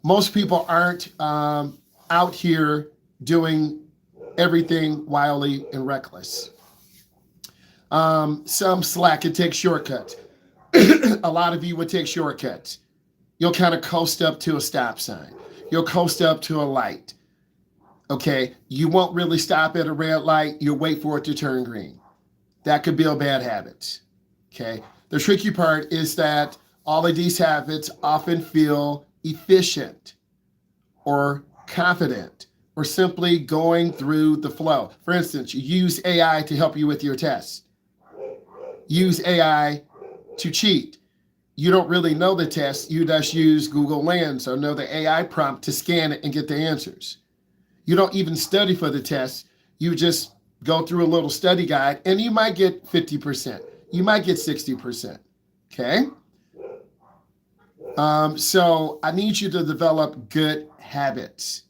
Most people aren't out here doing everything wildly and reckless. Some slack and take shortcuts. A lot of you would take shortcuts. You'll kind of coast up to a stop sign. You'll coast up to a light. Okay, you won't really stop at a red light. You'll wait for it to turn green. That could build bad habits. Okay, the tricky part is that all of these habits often feel efficient or confident or simply going through the flow. For instance, you use AI to help you with your tests. Use AI to cheat. You don't really know the test. You just use Google Lens or know the AI prompt to scan it and get the answers. You don't even study for the test. You just go through a little study guide and you might get 50%. You might get 60%. Okay? So I need you to develop good habits.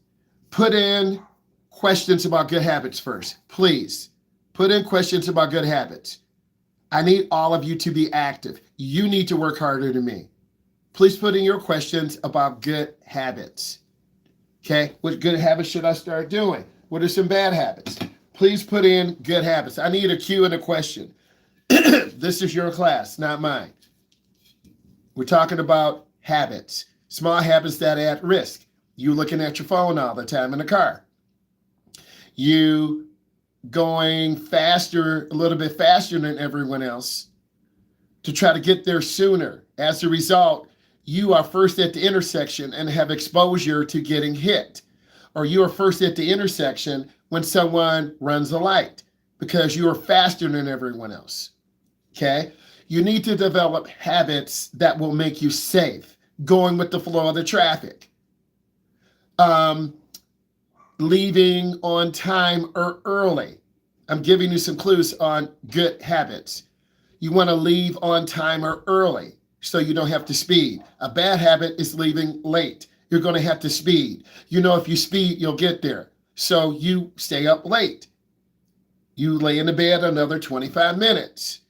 Put in questions about good habits first. Please put in questions about good habits. I need all of you to be active. You need to work harder than me. Please put in your questions about good habits. Okay, what good habits should I start doing? What are some bad habits? Please put in good habits. I need a cue and a question. This is your class, not mine. We're talking about habits, small habits that add risk. You looking at your phone all the time in the car. You going faster, a little bit faster than everyone else to try to get there sooner. As a result, you are first at the intersection and have exposure to getting hit. Or you are first at the intersection when someone runs a light because you are faster than everyone else. Okay? You need to develop habits that will make you safe, going with the flow of the traffic. Leaving on time or early. I'm giving you some clues on good habits. You want to leave on time or early so you don't have to speed. A bad habit is leaving late. You're going to have to speed. You know, if you speed, you'll get there. So you stay up late. You lay in the bed another 25 minutes.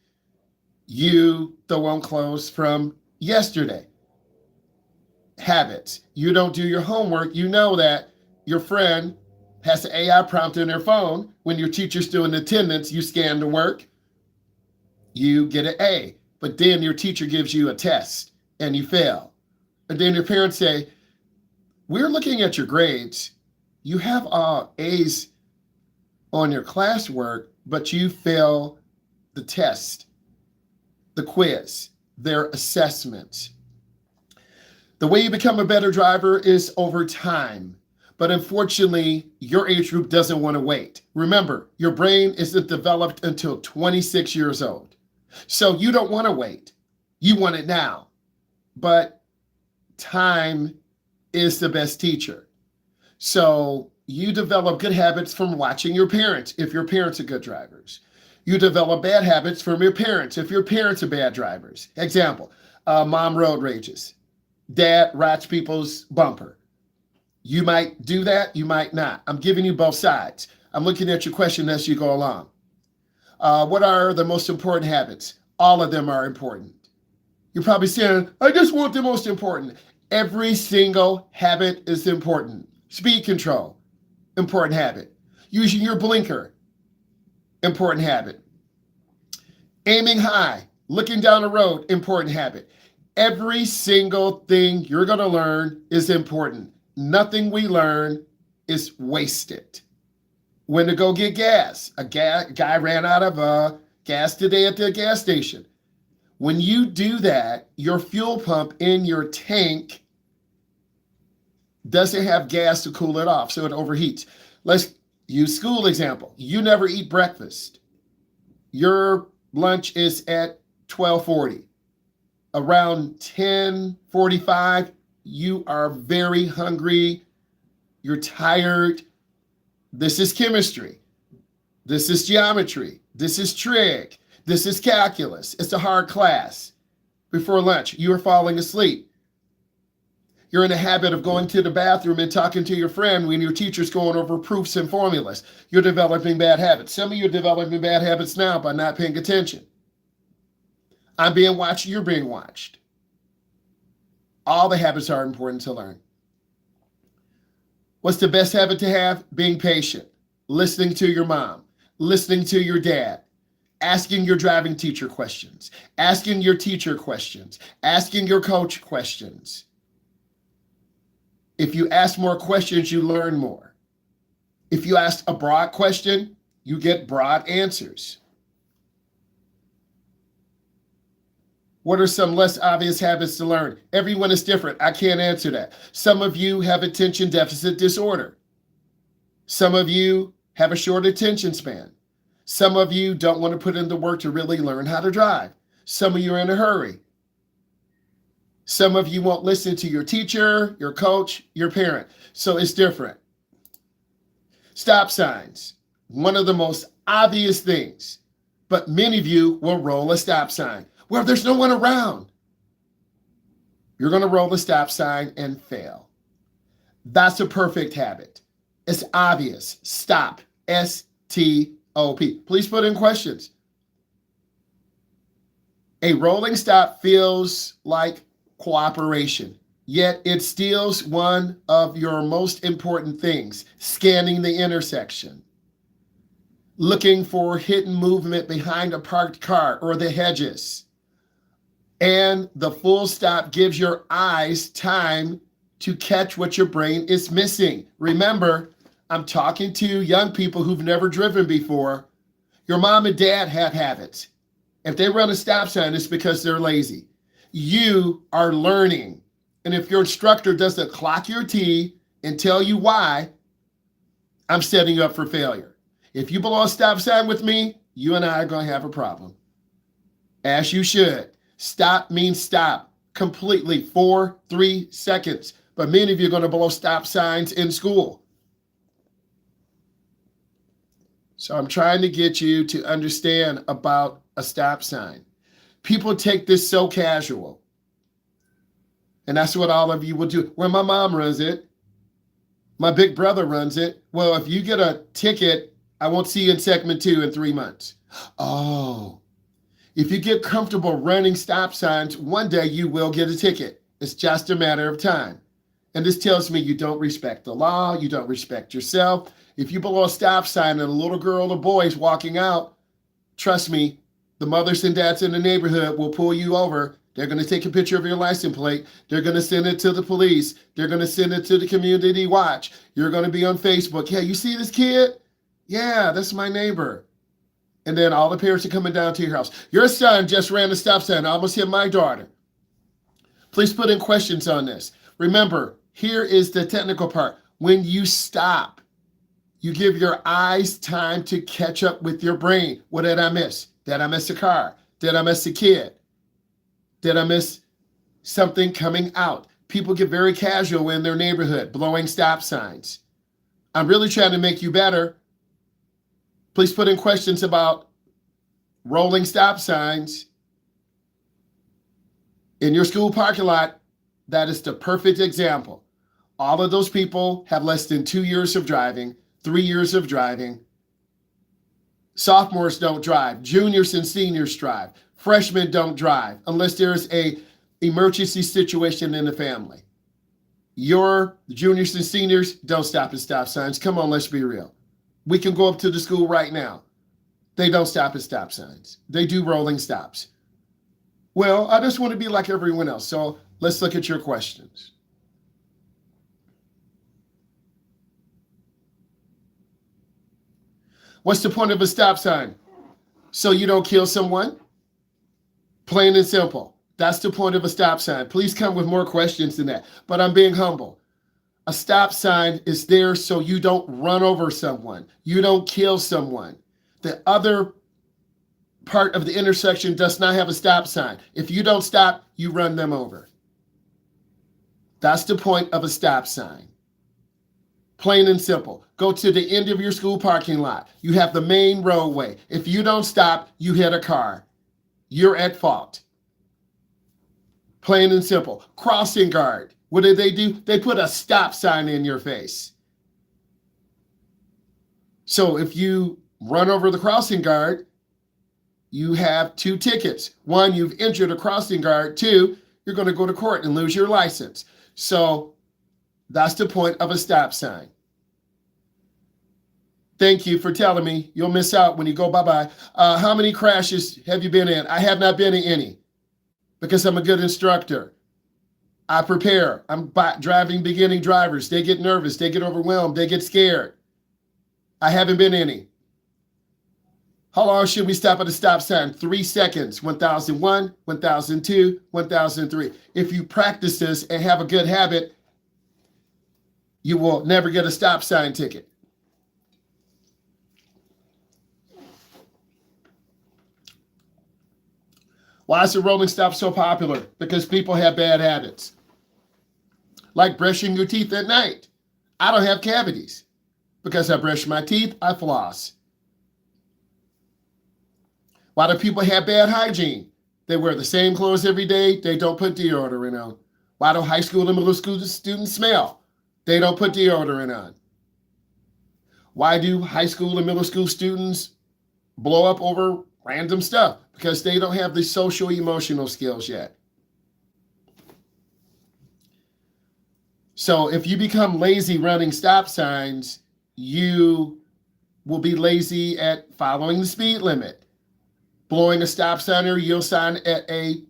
You throw on clothes from yesterday. Habits. You don't do your homework. You know that your friend has an AI prompt in their phone. When your teacher's doing attendance, you scan the work, you get an A. But then your teacher gives you a test and you fail. And then your parents say, we're looking at your grades. You have all A's on your classwork, but you fail the test, the quiz, their assessments. The way you become a better driver is over time. But unfortunately, your age group doesn't want to wait. Remember, your brain isn't developed until 26 years old. So you don't want to wait. You want it now. But time is the best teacher. So you develop good habits from watching your parents, if your parents are good drivers. You develop bad habits from your parents, if your parents are bad drivers. Example, mom road rages. Dad rots people's bumper. You might do that, you might not. I'm giving you both sides. I'm looking at your question as you go along. What are the most important habits? All of them are important. You're probably saying, I just want the most important. Every single habit is important. Speed control, important habit. Using your blinker, important habit. Aiming high, looking down the road, important habit. Every single thing you're going to learn is important. Nothing we learn is wasted. When to go get gas. A guy ran out of gas today at the gas station. When you do that, your fuel pump in your tank doesn't have gas to cool it off, so it overheats. Let's use school example. You never eat breakfast. Your lunch is at 12:40. Around 10:45, you are very hungry, you're tired. This is chemistry. This is geometry. This is trig. This is calculus. It's a hard class. Before lunch, you are falling asleep. You're in the habit of going to the bathroom and talking to your friend when your teacher's going over proofs and formulas. You're developing bad habits. Some of you are developing bad habits now by not paying attention. I'm being watched, you're being watched. All the habits are important to learn. What's the best habit to have? Being patient, listening to your mom, listening to your dad, asking your driving teacher questions, asking your teacher questions, asking your coach questions. If you ask more questions, you learn more. If you ask a broad question, you get broad answers. What are some less obvious habits to learn? Everyone is different. I can't answer that. Some of you have attention deficit disorder. Some of you have a short attention span. Some of you don't want to put in the work to really learn how to drive. Some of you are in a hurry. Some of you won't listen to your teacher, your coach, your parent. So it's different. Stop signs, one of the most obvious things, but many of you will roll a stop sign. Well, there's no one around. You're going to roll the stop sign and fail. That's a perfect habit. It's obvious. Stop. S-T-O-P. Please put in questions. A rolling stop feels like cooperation, yet it steals one of your most important things, scanning the intersection, looking for hidden movement behind a parked car or the hedges. And the full stop gives your eyes time to catch what your brain is missing. Remember, I'm talking to young people who've never driven before. Your mom and dad have habits. If they run a stop sign, it's because they're lazy. You are learning. And if your instructor doesn't clock your T and tell you why, I'm setting you up for failure. If you blow a stop sign with me, you and I are going to have a problem. As you should. Stop means stop completely for 3 seconds. But many of you are going to blow stop signs in school. So I'm trying to get you to understand about a stop sign. People take this so casual. And that's what all of you will do. Well, my mom runs it. My big brother runs it. Well, if you get a ticket, I won't see you in segment 2 in 3 months. Oh. If you get comfortable running stop signs, one day you will get a ticket. It's just a matter of time. And this tells me you don't respect the law, you don't respect yourself. If you blow a stop sign and a little girl or boy is walking out, trust me, the mothers and dads in the neighborhood will pull you over. They're going to take a picture of your license plate. They're going to send it to the police. They're going to send it to the community watch. You're going to be on Facebook. Hey, you see this kid? Yeah, that's my neighbor. And then all the parents are coming down to your house. Your son just ran a stop sign, almost hit my daughter. Please put in questions on this. Remember, here is the technical part. When you stop, you give your eyes time to catch up with your brain. What did I miss? Did I miss a car? Did I miss a kid? Did I miss something coming out? People get very casual in their neighborhood, blowing stop signs. I'm really trying to make you better. Please put in questions about rolling stop signs in your school parking lot. That is the perfect example. All of those people have less than 2 years of driving, 3 years of driving. Sophomores don't drive. Juniors and seniors drive. Freshmen don't drive unless there's an emergency situation in the family. Your juniors and seniors don't stop at stop signs. Come on, let's be real. We can go up to the school right now. They don't stop at stop signs. They do rolling stops. Well, I just want to be like everyone else. So let's look at your questions. What's the point of a stop sign? So you don't kill someone? Plain and simple. That's the point of a stop sign. Please come with more questions than that. But I'm being humble. A stop sign is there so you don't run over someone. You don't kill someone. The other part of the intersection does not have a stop sign. If you don't stop, you run them over. That's the point of a stop sign. Plain and simple. Go to the end of your school parking lot. You have the main roadway. If you don't stop, you hit a car. You're at fault. Plain and simple. Crossing guard. What do? They put a stop sign in your face. So if you run over the crossing guard, you have 2 tickets. 1, you've injured a crossing guard. 2, you're going to go to court and lose your license. So that's the point of a stop sign. Thank you for telling me. You'll miss out when you go bye-bye. How many crashes have you been in? I have not been in any because I'm a good instructor. I prepare. I'm driving beginning drivers. They get nervous. They get overwhelmed. They get scared. I haven't been any. How long should we stop at a stop sign? 3 seconds. 1001, 1002, 1003. If you practice this and have a good habit, you will never get a stop sign ticket. Why is the rolling stop so popular? Because people have bad habits. Like brushing your teeth at night. I don't have cavities. Because I brush my teeth, I floss. Why do people have bad hygiene? They wear the same clothes every day. They don't put deodorant on. Why do high school and middle school students smell? They don't put deodorant on. Why do high school and middle school students blow up over random stuff? Because they don't have the social emotional skills yet. So if you become lazy running stop signs, you will be lazy at following the speed limit, blowing a stop sign or yield sign at a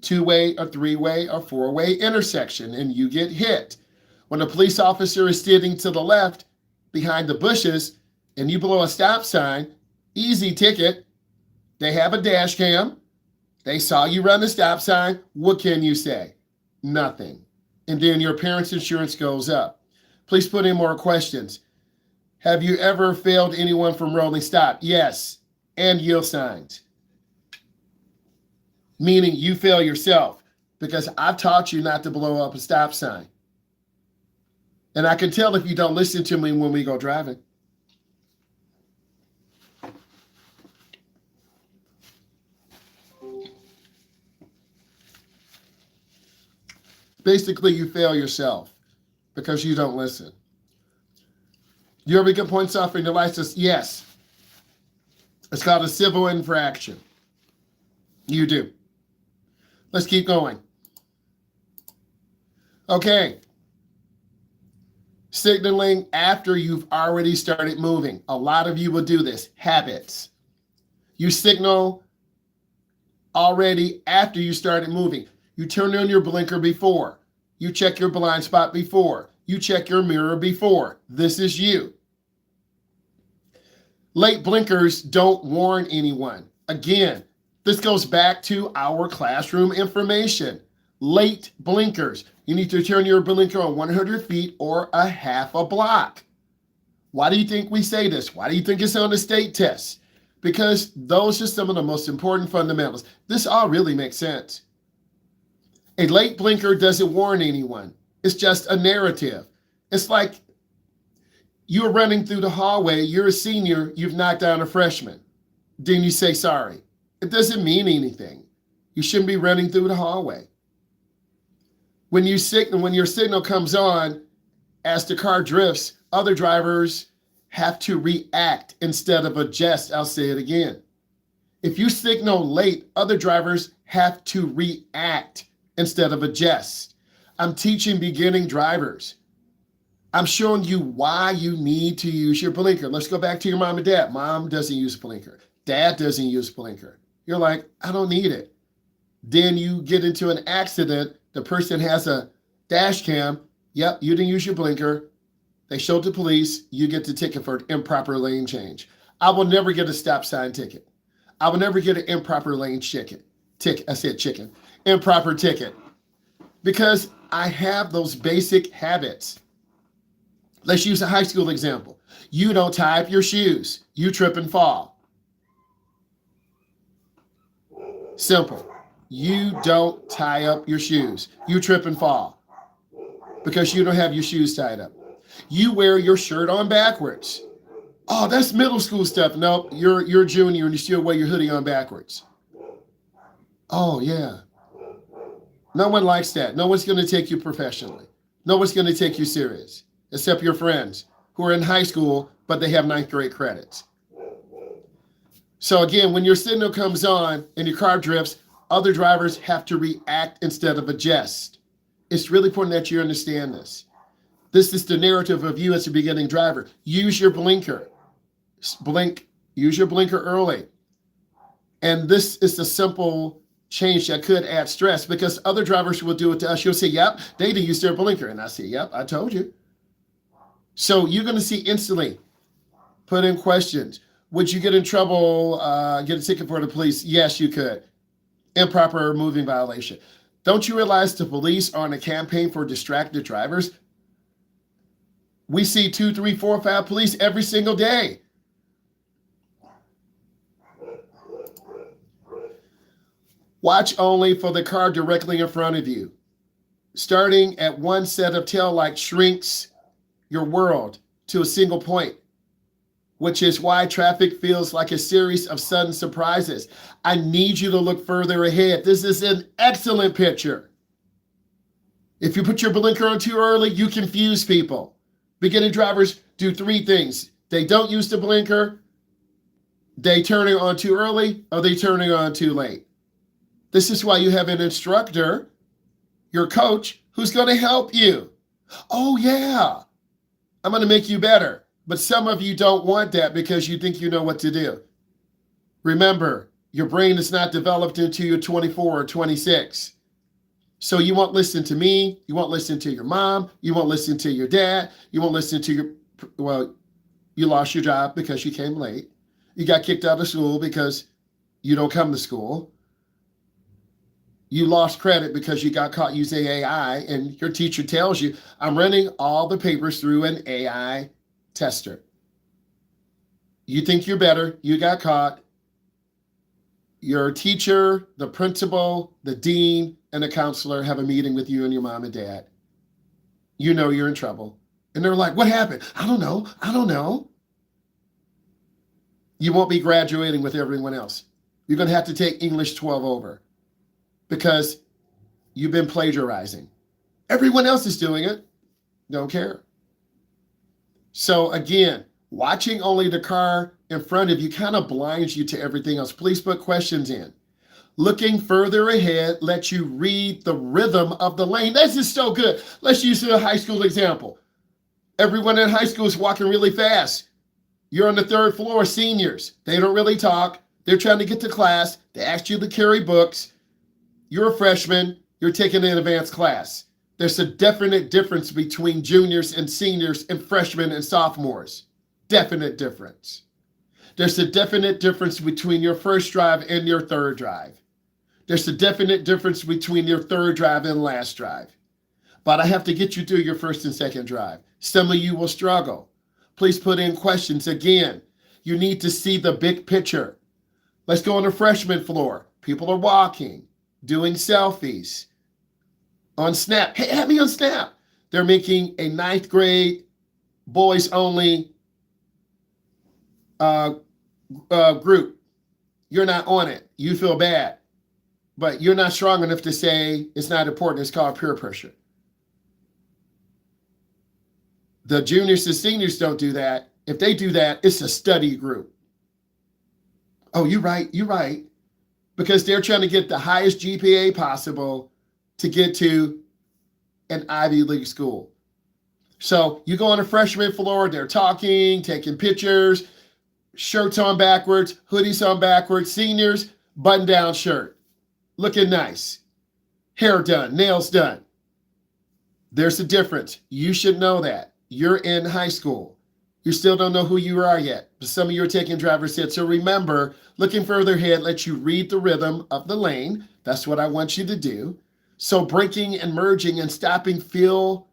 2-way, a 3-way, or 4-way intersection, and you get hit. When a police officer is sitting to the left behind the bushes and you blow a stop sign, easy ticket. They have a dash cam. They saw you run the stop sign. What can you say? Nothing. And then your parents' insurance goes up. Please put in more questions. Have you ever failed anyone from rolling stop? Yes. And yield signs. Meaning you fail yourself because I've taught you not to blow up a stop sign. And I can tell if you don't listen to me when we go driving. Basically, you fail yourself because you don't listen. You ever get points off in your license? Yes. It's called a civil infraction. You do. Let's keep going. Okay. Signaling after you've already started moving. A lot of you will do this. Habits. You signal already after you started moving. You turn on your blinker before. You check your blind spot before. You check your mirror before. This is you. Late blinkers don't warn anyone. Again, this goes back to our classroom information. Late blinkers. You need to turn your blinker on 100 feet or a half a block. Why do you think we say this? Why do you think it's on the state test? Because those are some of the most important fundamentals. This all really makes sense. A late blinker doesn't warn anyone. It's just a narrative. It's like you're running through the hallway, you're a senior, you've knocked down a freshman. Then you say sorry. It doesn't mean anything. You shouldn't be running through the hallway. When your signal comes on, as the car drifts, other drivers have to react instead of adjust. I'll say it again. If you signal late, other drivers have to react instead of adjust. I'm teaching beginning drivers. I'm showing you why you need to use your blinker. Let's go back to your mom and dad. Mom doesn't use a blinker. Dad doesn't use a blinker. You're like, I don't need it. Then you get into an accident. The person has a dash cam. Yep, you didn't use your blinker. They show it to police. You get the ticket for improper lane change. I will never get a stop sign ticket. I will never get an improper lane ticket. I said chicken. Improper ticket. Because I have those basic habits. Let's use a high school example. You don't tie up your shoes. You trip and fall. Simple. You don't tie up your shoes. You trip and fall because you don't have your shoes tied up. You wear your shirt on backwards. Oh, that's middle school stuff. Nope, you're junior and you still wear your hoodie on backwards. Oh, yeah. No one likes that. No one's going to take you professionally. No one's going to take you serious, except your friends who are in high school, but they have 9th grade credits. So again, when your signal comes on and your car drifts, other drivers have to react instead of adjust. It's really important that you understand this. This is the narrative of you as a beginning driver. Use your blinker. Blink, use your blinker early. And this is the simple change that could add stress, because other drivers will do it to us. You'll say, yep, they didn't use their blinker. And I say, yep, I told you. So you're going to see instantly, put in questions. Would you get in trouble, get a ticket for the police? Yes, you could. Improper moving violation. Don't you realize the police are on a campaign for distracted drivers? We see 2, 3, 4, 5 police every single day. Watch only for the car directly in front of you. Starting at one set of tail lights shrinks your world to a single point, which is why traffic feels like a series of sudden surprises. I need you to look further ahead. This is an excellent picture. If you put your blinker on too early, you confuse people. Beginning drivers do 3 things. They don't use the blinker, they turn it on too early, or they turn it on too late. This is why you have an instructor, your coach, who's going to help you. Oh yeah, I'm going to make you better. But some of you don't want that because you think you know what to do. Remember, your brain is not developed until you're 24 or 26. So you won't listen to me, you won't listen to your mom, you won't listen to your dad, you won't listen to your, well, you lost your job because you came late. You got kicked out of school because you don't come to school. You lost credit because you got caught using AI, and your teacher tells you, I'm running all the papers through an AI tester. You think you're better, you got caught. Your teacher, the principal, the dean, and the counselor have a meeting with you and your mom and dad. You know you're in trouble. And they're like, what happened? I don't know. You won't be graduating with everyone else. You're going to have to take English 12 over because you've been plagiarizing. Everyone else is doing it. Don't care. So again, watching only the car in front of you kind of blinds you to everything else. Please put questions in. Looking further ahead lets you read the rhythm of the lane. This is so good. Let's use a high school example. Everyone in high school is walking really fast. You're on the 3rd floor, seniors. They don't really talk. They're trying to get to class. They asked you to carry books. You're a freshman. You're taking an advanced class. There's a definite difference between juniors and seniors and freshmen and sophomores. Definite difference. There's a definite difference between your first drive and your third drive. There's a definite difference between your third drive and last drive. But I have to get you through your first and second drive. Some of you will struggle. Please put in questions. Again, you need to see the big picture. Let's go on the freshman floor. People are walking, doing selfies. On Snap. Hey, have me on Snap. They're making a 9th grade boys only group. You're not on it. You feel bad. But you're not strong enough to say it's not important. It's called peer pressure. The juniors and seniors don't do that. If they do that, it's a study group. Oh, you're right. Because they're trying to get the highest GPA possible to get to an Ivy League school. So you go on a freshman floor, they're talking, taking pictures, shirts on backwards, hoodies on backwards, seniors, button-down shirt, looking nice, hair done, nails done. There's a difference. You should know that. You're in high school. You still don't know who you are yet, but some of you are taking driver's ed. So remember, looking further ahead lets you read the rhythm of the lane. That's what I want you to do. So braking and merging and stopping feel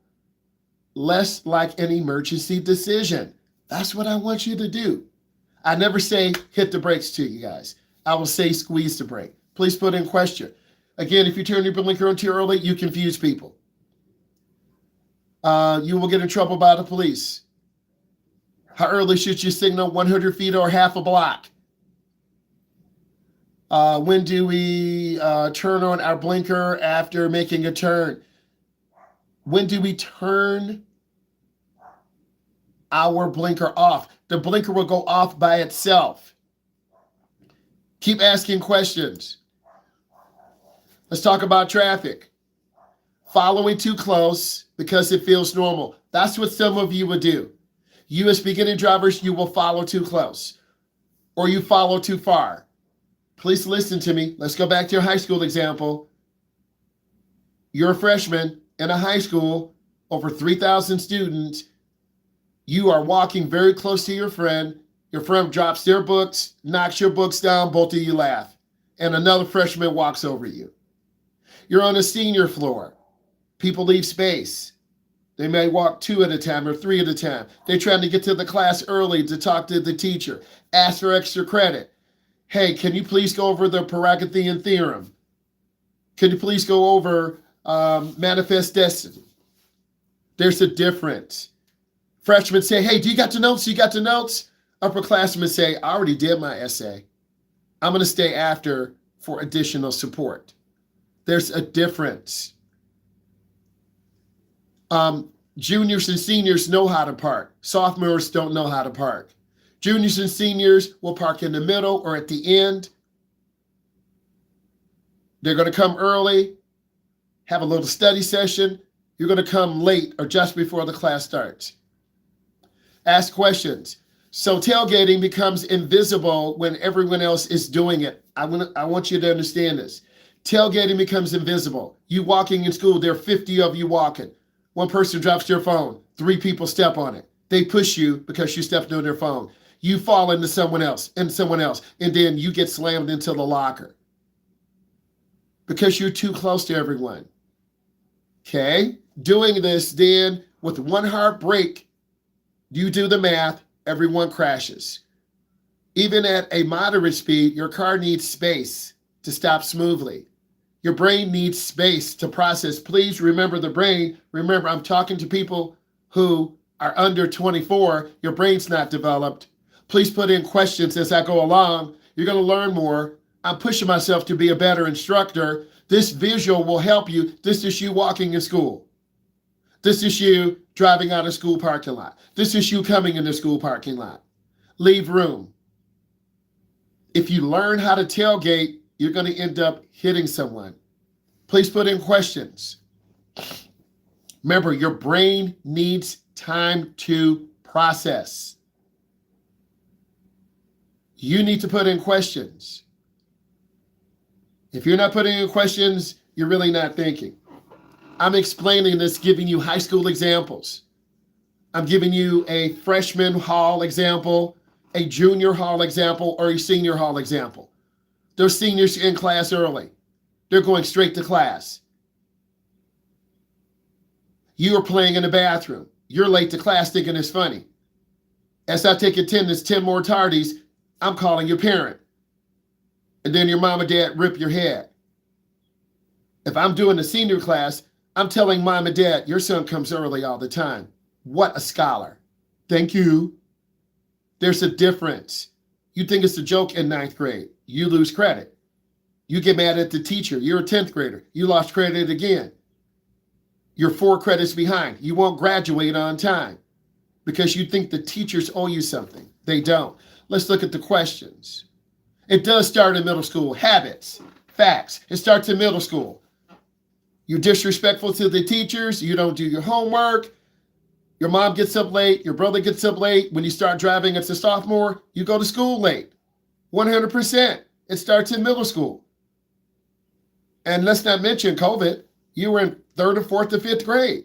less like an emergency decision. That's what I want you to do. I never say hit the brakes to you guys. I will say squeeze the brake. Please put in question. Again, if you turn your blinker on too early, you confuse people. You will get in trouble by the police. How early should you signal? 100 feet or half a block? When do we turn on our blinker after making a turn? When do we turn our blinker off? The blinker will go off by itself. Keep asking questions. Let's talk about traffic. Following too close because it feels normal. That's what some of you would do. You as beginning drivers, you will follow too close or you follow too far. Please listen to me. Let's go back to your high school example. You're a freshman in a high school, over 3,000 students. You are walking very close to your friend. Your friend drops their books, knocks your books down, both of you laugh, and another freshman walks over you. You're on a senior floor. People leave space. They may walk 2 at a time or 3 at a time. They're trying to get to the class early to talk to the teacher, ask for extra credit. Hey, can you please go over the Pythagorean theorem? Can you please go over manifest destiny? There's a difference. Freshmen say, hey, do you got the notes? You got the notes? Upperclassmen say, I already did my essay. I'm going to stay after for additional support. There's a difference. Juniors and seniors know how to park. Sophomores don't know how to park. Juniors and seniors will park in the middle or at the end. They're going to come early, have a little study session. You're going to come late or just before the class starts. Ask questions. So tailgating becomes invisible when everyone else is doing it. I want you to understand this. Tailgating becomes invisible. You walking in school, there are 50 of you walking. One person drops their phone. 3 people step on it. They push you because you stepped on their phone. You fall into someone else, and then you get slammed into the locker because you're too close to everyone. Okay? Doing this then with one heartbreak, you do the math, everyone crashes. Even at a moderate speed, your car needs space to stop smoothly. Your brain needs space to process. Please remember the brain. Remember, I'm talking to people who are under 24. Your brain's not developed. Please put in questions as I go along. You're going to learn more. I'm pushing myself to be a better instructor. This visual will help you. This is you walking in school. This is you driving out of school parking lot. This is you coming in the school parking lot. Leave room. If you learn how to tailgate, you're going to end up hitting someone. Please put in questions. Remember, your brain needs time to process. You need to put in questions. If you're not putting in questions, you're really not thinking. I'm explaining this, giving you high school examples. I'm giving you a freshman hall example, a junior hall example, or a senior hall example. Those seniors in class early. They're going straight to class. You are playing in the bathroom. You're late to class thinking it's funny. As I take attendance, 10 more tardies, I'm calling your parent. And then your mom and dad rip your head. If I'm doing the senior class, I'm telling mom and dad, your son comes early all the time. What a scholar. Thank you. There's a difference. You think it's a joke in 9th grade. You lose credit. You get mad at the teacher. You're a 10th grader. You lost credit again. You're 4 credits behind. You won't graduate on time because you think the teachers owe you something. They don't. Let's look at the questions. It does start in middle school. Habits, facts. It starts in middle school. You're disrespectful to the teachers. You don't do your homework. Your mom gets up late. Your brother gets up late. When you start driving as a sophomore, you go to school late. 100%. It starts in middle school. And let's not mention COVID. You were in 3rd or 4th or 5th grade.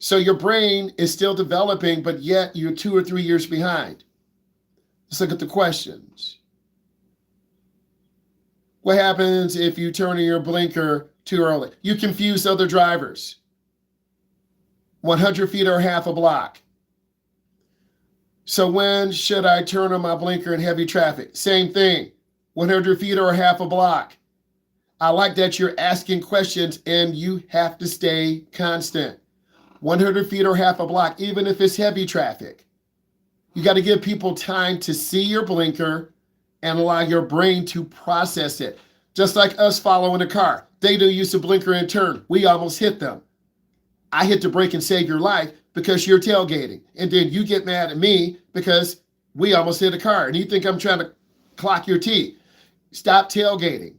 So your brain is still developing, but yet you're 2 or 3 years behind. Let's look at the questions. What happens if you turn on your blinker too early? You confuse other drivers. 100 feet or half a block. So when should I turn on my blinker in heavy traffic? Same thing. 100 feet or half a block. I like that you're asking questions and you have to stay constant. 100 feet or half a block, even if it's heavy traffic. You got to give people time to see your blinker and allow your brain to process it. Just like us following a car. They do use a blinker and turn. We almost hit them. I hit the brake and save your life because you're tailgating. And then you get mad at me because we almost hit a car. And you think I'm trying to clock your T. Stop tailgating.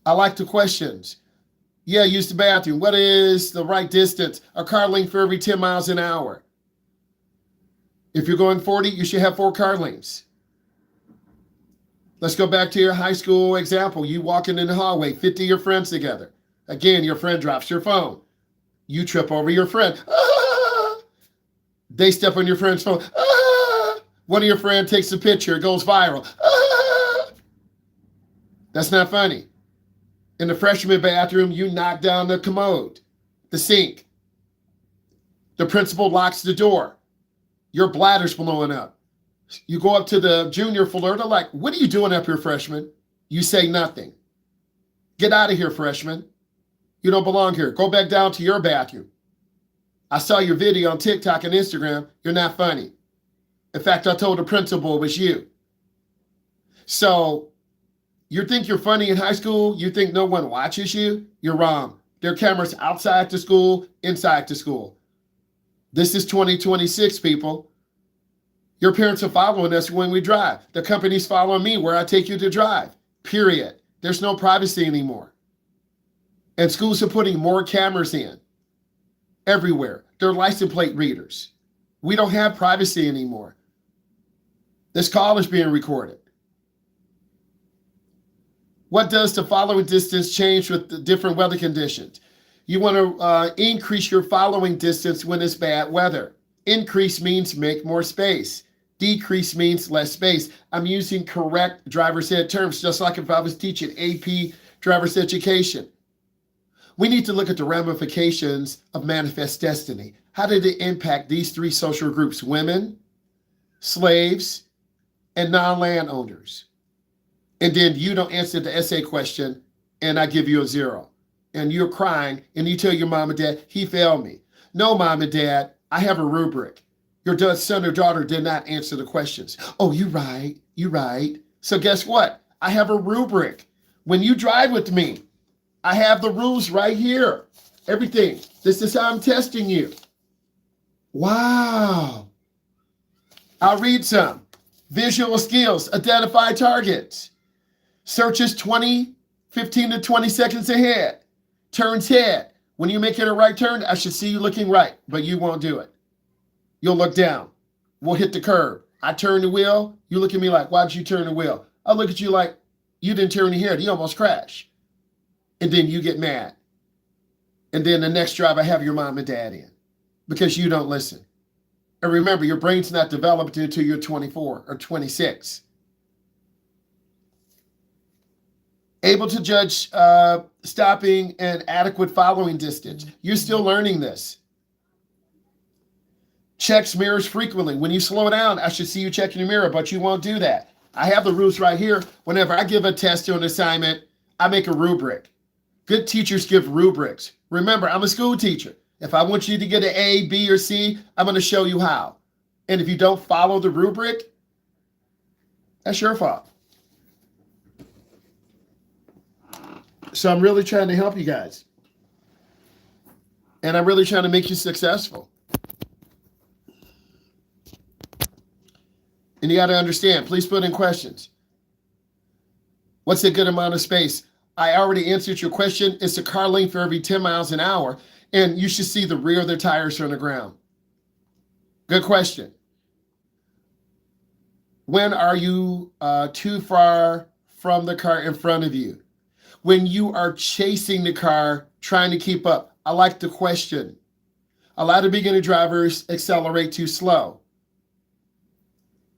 I like the questions. Yeah, use the bathroom. What is the right distance? A car length for every 10 miles an hour. If you're going 40, you should have 4 car lanes. Let's go back to your high school example. You walking in the hallway, 50 of your friends together. Again, your friend drops your phone. You trip over your friend. Ah! They step on your friend's phone. Ah! One of your friends takes a picture. It goes viral. Ah! That's not funny. In the freshman bathroom, you knock down the commode, the sink. The principal locks the door. Your bladder's blowing up. You go up to the junior floor. They're like, what are you doing up here, freshman? You say nothing. Get out of here, freshman. You don't belong here. Go back down to your bathroom. I saw your video on TikTok and Instagram. You're not funny. In fact, I told the principal it was you. So you think you're funny in high school? You think no one watches you? You're wrong. There are cameras outside the school, inside the school. This is 2026, people. Your parents are following us when we drive. The company's following me where I take you to drive, period. There's no privacy anymore. And schools are putting more cameras in everywhere. They're license plate readers. We don't have privacy anymore. This call is being recorded. What does the following distance change with the different weather conditions? You want to increase your following distance when it's bad weather. Increase means make more space. Decrease means less space. I'm using correct driver's ed terms, just like if I was teaching AP driver's education. We need to look at the ramifications of manifest destiny. How did it impact these 3 social groups? Women, slaves, and non-landowners. And then you don't answer the essay question, and I give you a 0. And you're crying, and you tell your mom and dad, he failed me. No, mom and dad, I have a rubric. Your son or daughter did not answer the questions. Oh, you're right. So guess what? I have a rubric. When you drive with me, I have the rules right here. Everything. This is how I'm testing you. Wow. I'll read some. Visual skills, identify targets. Searches 15 to 20 seconds ahead. Turns head. When you're making a right turn, I should see you looking right, but you won't do it. You'll look down. We'll hit the curb. I turn the wheel. You look at me like, why did you turn the wheel? I look at you like, you didn't turn the head. You almost crashed. And then you get mad. And then the next drive, I have your mom and dad in because you don't listen. And remember, your brain's not developed until you're 24 or 26. Able to judge stopping and adequate following distance. You're still learning this. Checks mirrors frequently. When you slow down, I should see you checking your mirror, but you won't do that. I have the rules right here. Whenever I give a test or an assignment, I make a rubric. Good teachers give rubrics. Remember, I'm a school teacher. If I want you to get an A, B, or C, I'm going to show you how. And if you don't follow the rubric, that's your fault. So I'm really trying to help you guys. And I'm really trying to make you successful. And you got to understand, please put in questions. What's a good amount of space? I already answered your question. It's a car length for every 10 miles an hour. And you should see the rear of their tires on the ground. Good question. When are you too far from the car in front of you? When you are chasing the car, trying to keep up. I like the question. A lot of beginner drivers accelerate too slow.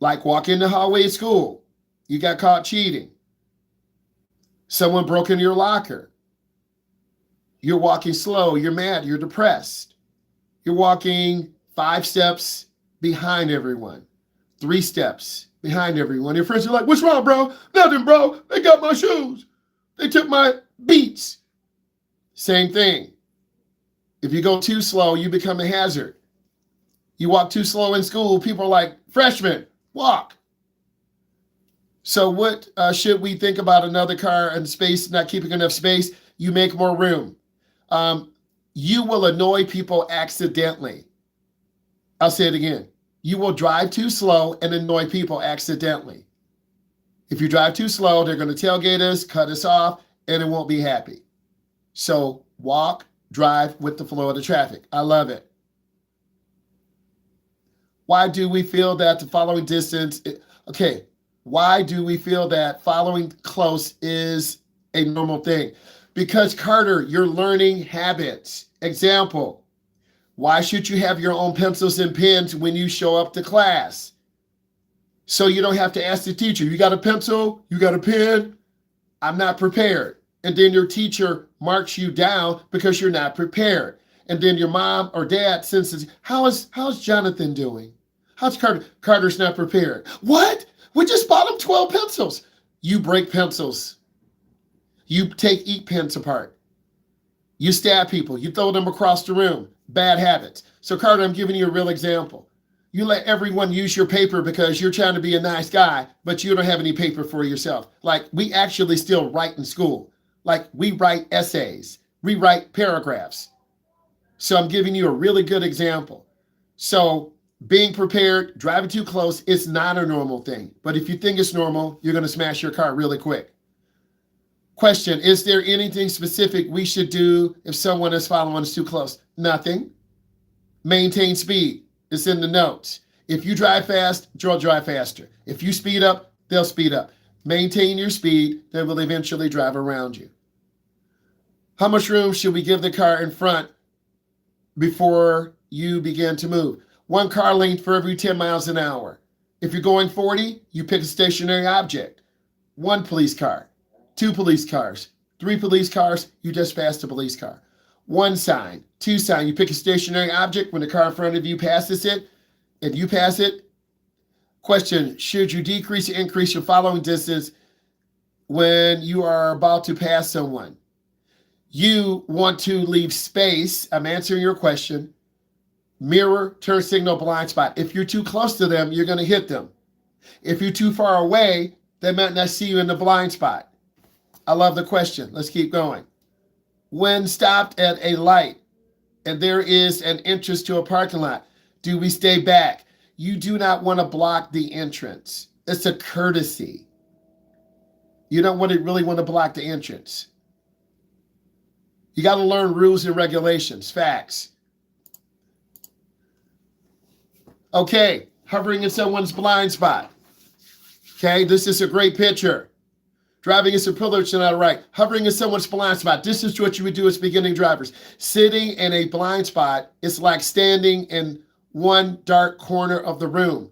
Like walk in the hallway at school. You got caught cheating. Someone broke into your locker. You're walking slow. You're mad. You're depressed. You're walking 5 steps behind everyone. 3 steps behind everyone. Your friends are like, what's wrong, bro? Nothing, bro. They got my shoes. They took my Beats. Same thing. If you go too slow, you become a hazard. You walk too slow in school, people are like, freshman, walk. So what should we think about another car and space, not keeping enough space? You make more room. You will annoy people accidentally. I'll say it again. You will drive too slow and annoy people accidentally. If you drive too slow, they're going to tailgate us, cut us off, and it won't be happy. So walk, drive with the flow of the traffic. I love it. Why do we feel that the following distance, okay, why do we feel that following close is a normal thing? Because Carter, you're learning habits. Example, why should you have your own pencils and pens when you show up to class? So you don't have to ask the teacher, you got a pencil? You got a pen? I'm not prepared. And then your teacher marks you down because you're not prepared. And then your mom or dad senses, how's Jonathan doing? How's Carter? Carter's not prepared. What? We just bought him 12 pencils. You break pencils. You take ink pens apart. You stab people. You throw them across the room. Bad habits. So Carter, I'm giving you a real example. You let everyone use your paper because you're trying to be a nice guy, but you don't have any paper for yourself. Like, we actually still write in school. Like, we write essays. We write paragraphs. So I'm giving you a really good example. So being prepared, driving too close, it's not a normal thing. But if you think it's normal, you're going to smash your car really quick. Question, is there anything specific we should do if someone is following us too close? Nothing. Maintain speed. It's in the notes. If you drive fast, they'll drive faster. If you speed up, they'll speed up. Maintain your speed. They will eventually drive around you. How much room should we give the car in front before you begin to move? 1 car length for every 10 miles an hour. If you're going 40, you pick a stationary object. 1 police car, 2 police cars, 3 police cars, you just passed a police car. 1 sign, 2 sign, you pick a stationary object when the car in front of you passes it. If you pass it, question, should you decrease or increase your following distance when you are about to pass someone? You want to leave space. I'm answering your question. Mirror, turn signal, blind spot. If you're too close to them, you're going to hit them. If you're too far away, they might not see you in the blind spot. I love the question. Let's keep going. When stopped at a light and there is an entrance to a parking lot, do we stay back? You do not want to block the entrance. It's a courtesy. You don't really want to block the entrance. You got to learn rules and regulations, facts. Okay, hovering in someone's blind spot. Okay, this is a great picture. Driving is a privilege and not a right. Hovering in someone's blind spot. This is what you would do as beginning drivers. Sitting in a blind spot is like standing in one dark corner of the room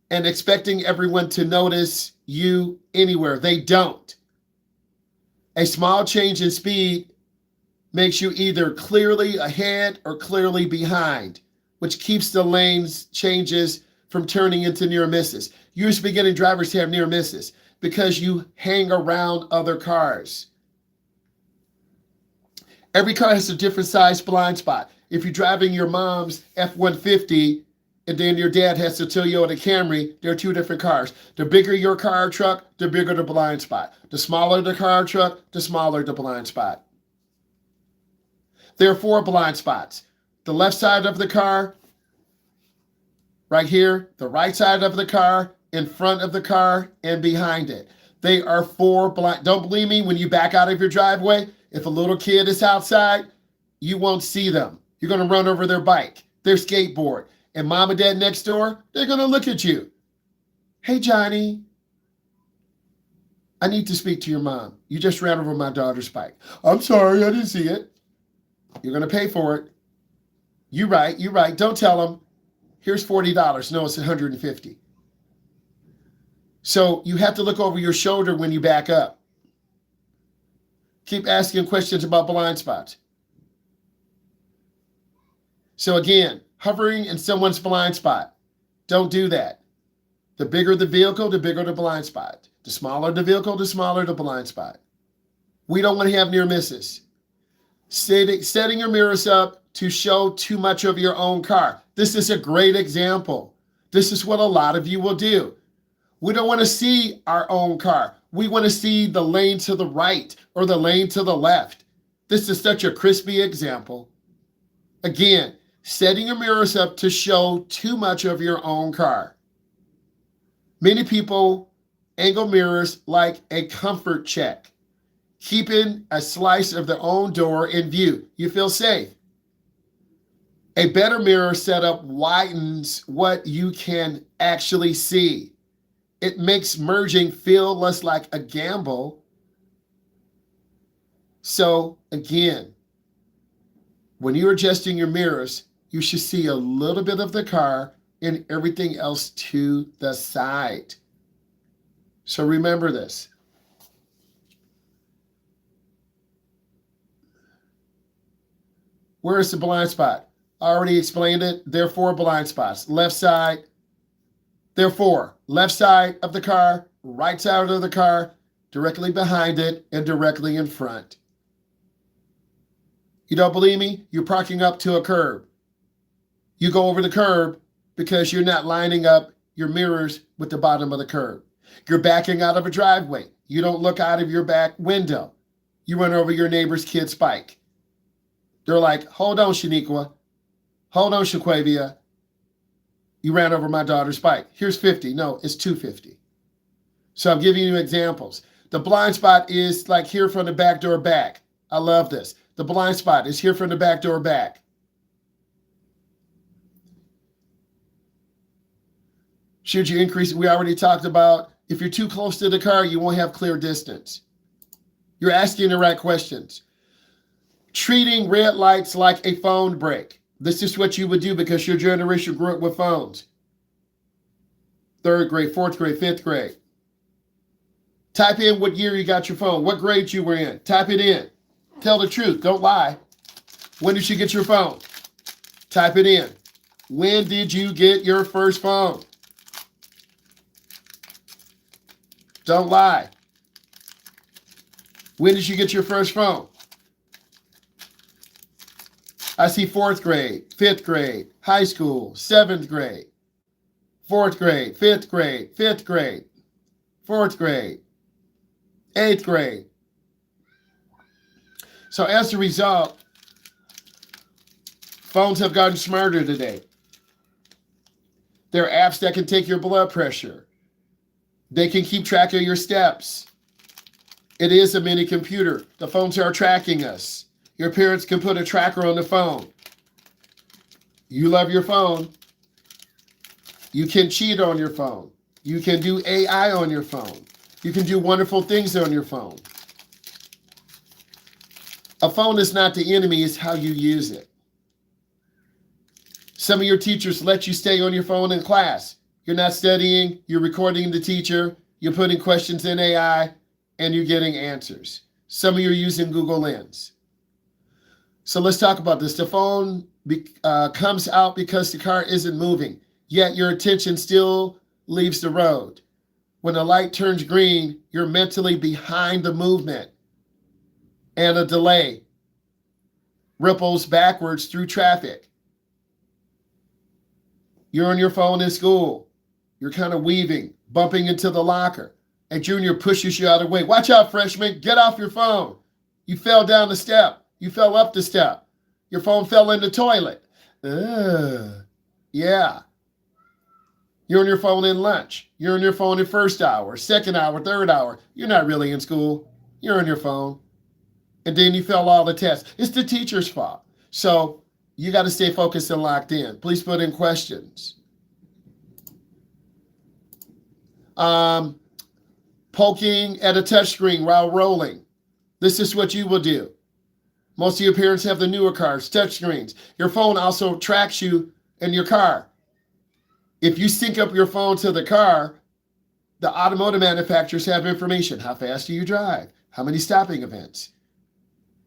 and expecting everyone to notice you anywhere. They don't. A small change in speed makes you either clearly ahead or clearly behind, which keeps the lanes changes from turning into near misses. You as beginning drivers have near misses because you hang around other cars. Every car has a different size blind spot. If you're driving your mom's F-150 and then your dad has a Toyota Camry, they're 2 different cars. The bigger your car or truck, the bigger the blind spot. The smaller the car or truck, the smaller the blind spot. There are 4 blind spots. The left side of the car, right here, the right side of the car, in front of the car, and behind it. They are 4 blind. Don't believe me? When you back out of your driveway, if a little kid is outside, you won't see them. You're going to run over their bike, their skateboard. And mom and dad next door, they're going to look at you. Hey, Johnny, I need to speak to your mom. You just ran over my daughter's bike. I'm sorry, I didn't see it. You're going to pay for it. You're right. Don't tell them. Here's $40. No, it's $150. So you have to look over your shoulder when you back up. Keep asking questions about blind spots. So again, hovering in someone's blind spot. Don't do that. The bigger the vehicle, the bigger the blind spot. The smaller the vehicle, the smaller the blind spot. We don't want to have near misses. Setting your mirrors up to show too much of your own car. This is a great example. This is what a lot of you will do. We don't want to see our own car. We want to see the lane to the right or the lane to the left. This is such a crispy example. Again, setting your mirrors up to show too much of your own car. Many people angle mirrors like a comfort check, keeping a slice of their own door in view. You feel safe. A better mirror setup widens what you can actually see. It makes merging feel less like a gamble. So again, when you're adjusting your mirrors, you should see a little bit of the car and everything else to the side. So remember this. Where is the blind spot? I already explained it. There are 4 blind spots. Left side. There are 4. Left side of the car, right side of the car, directly behind it, and directly in front. You don't believe me? You're parking up to a curb. You go over the curb because you're not lining up your mirrors with the bottom of the curb. You're backing out of a driveway. You don't look out of your back window. You run over your neighbor's kid's bike. They're like, hold on, Shaniqua. Hold on, Shaquavia. You ran over my daughter's bike. Here's 50. No, it's 250. So I'm giving you examples. The blind spot is like here from the back door back. I love this. The blind spot is here from the back door back. Should you increase? We already talked about if you're too close to the car, you won't have clear distance. You're asking the right questions. Treating red lights like a phone break. This is what you would do because your generation grew up with phones. 3rd grade, 4th grade, 5th grade. Type in what year you got your phone, what grade you were in. Type it in. Tell the truth. Don't lie. When did you get your phone? Type it in. When did you get your first phone? Don't lie. When did you get your first phone? I see 4th grade, 5th grade, high school, 7th grade, 4th grade, 5th grade, 5th grade, 4th grade, 8th grade. So as a result, phones have gotten smarter today. There are apps that can take your blood pressure. They can keep track of your steps. It is a mini computer. The phones are tracking us. Your parents can put a tracker on the phone. You love your phone. You can cheat on your phone. You can do AI on your phone. You can do wonderful things on your phone. A phone is not the enemy, it's how you use it. Some of your teachers let you stay on your phone in class. You're not studying, you're recording the teacher, you're putting questions in AI, and you're getting answers. Some of you are using Google Lens. So let's talk about this. The phone comes out because the car isn't moving, yet your attention still leaves the road. When the light turns green, you're mentally behind the movement, and a delay ripples backwards through traffic. You're on your phone in school. You're kind of weaving, bumping into the locker. A junior pushes you out of the way. Watch out, freshman. Get off your phone. You fell down the step. You fell up the step. Your phone fell in the toilet. Yeah. You're on your phone in lunch. You're on your phone in first hour, second hour, third hour. You're not really in school. You're on your phone. And then you fail all the tests. It's the teacher's fault. So you got to stay focused and locked in. Please put in questions. Poking at a touchscreen while rolling. This is what you will do. Most of your parents have the newer cars, touchscreens. Your phone also tracks you in your car. If you sync up your phone to the car, the automotive manufacturers have information. How fast do you drive? How many stopping events?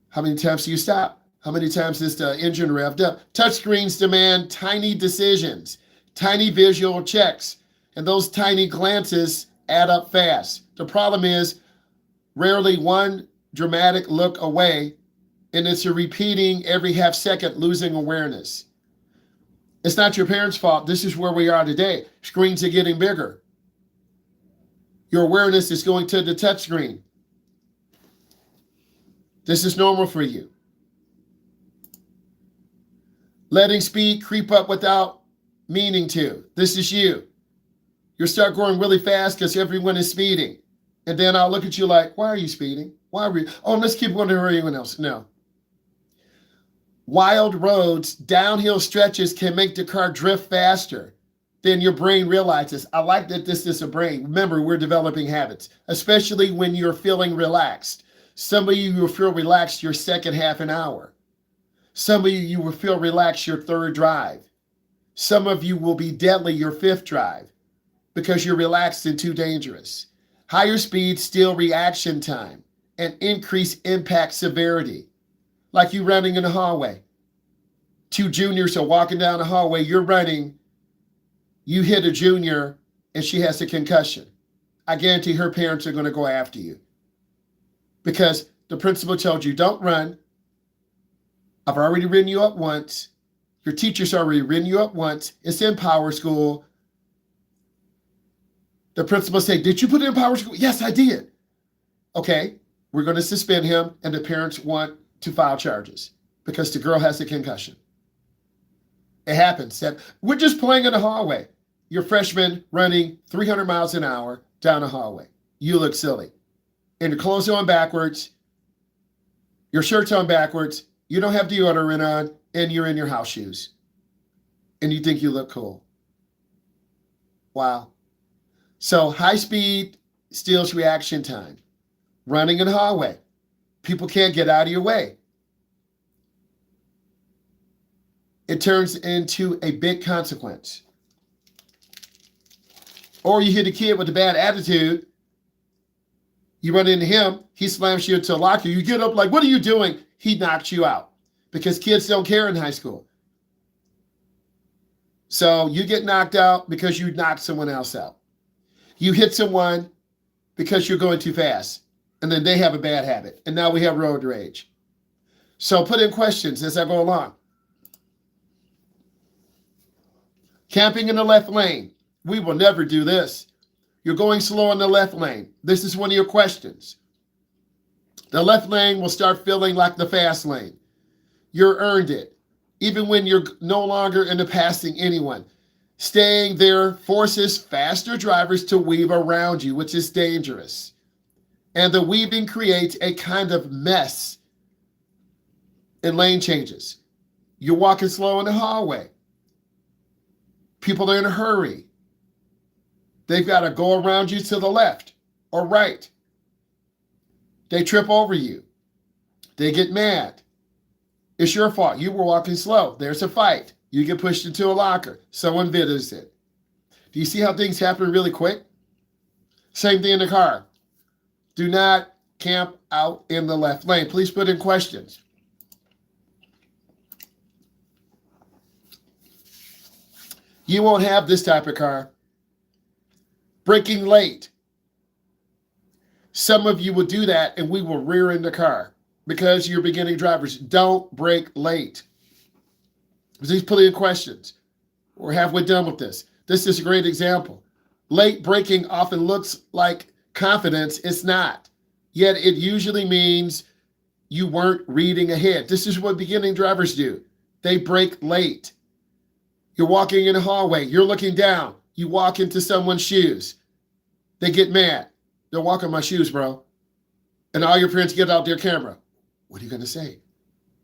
How many times do you stop? How many times is the engine revved up? Touchscreens demand tiny decisions, tiny visual checks, and those tiny glances add up fast. The problem is rarely one dramatic look away, and it's a repeating every half second, losing awareness. It's not your parents' fault. This is where we are today. Screens are getting bigger. Your awareness is going to the touch screen. This is normal for you. Letting speed creep up without meaning to. This is you. You'll start going really fast because everyone is speeding. And then I'll look at you like, why are you speeding? Why are we? Oh, let's keep going to everyone else. No. Wild roads, downhill stretches can make the car drift faster. Then your brain realizes, I like that this is a brain. Remember, we're developing habits, especially when you're feeling relaxed. Some of you will feel relaxed your second half an hour. Some of you will feel relaxed your third drive. Some of you will be deadly your fifth drive because you're relaxed and too dangerous. Higher speed steal reaction time and increase impact severity. Like you running in the hallway. Two juniors are walking down the hallway, you're running, you hit a junior and she has a concussion. I guarantee her parents are going to go after you because the principal told you, don't run. I've already written you up once. Your teacher's already written you up once. It's in Power School. The principal say, did you put it in Power School? Yes, I did. Okay, we're going to suspend him and the parents want to file charges because the girl has a concussion. It happens that we're just playing in the hallway. You're freshman running 300 miles an hour down the hallway. You look silly. And your clothes are on backwards. Your shirt's on backwards. You don't have deodorant on and you're in your house shoes. And you think you look cool. Wow. So high speed steals reaction time. Running in the hallway. People can't get out of your way. It turns into a big consequence. Or you hit a kid with a bad attitude. You run into him. He slams you into a locker. You get up like, what are you doing? He knocked you out because kids don't care in high school. So you get knocked out because you knocked someone else out. You hit someone because you're going too fast. And then they have a bad habit. And now we have road rage. So put in questions as I go along. Camping in the left lane. We will never do this. You're going slow in the left lane. This is one of your questions. The left lane will start feeling like the fast lane. You earned it. Even when you're no longer into passing anyone. Staying there forces faster drivers to weave around you, which is dangerous. And the weaving creates a kind of mess in lane changes. You're walking slow in the hallway. People are in a hurry. They've got to go around you to the left or right. They trip over you. They get mad. It's your fault. You were walking slow. There's a fight. You get pushed into a locker. Someone videos it. Do you see how things happen really quick? Same thing in the car. Do not camp out in the left lane. Please put in questions. You won't have this type of car. Braking late. Some of you will do that and we will rear in the car because you're beginning drivers. Don't brake late. Please put in questions. We're halfway done with this. This is a great example. Late braking often looks like confidence. It's not. Yet it usually means you weren't reading ahead. This is what beginning drivers do. They brake late. You're walking in a hallway. You're looking down. You walk into someone's shoes. They get mad. Don't walk on my shoes, bro. And all your friends get out their camera. What are you going to say?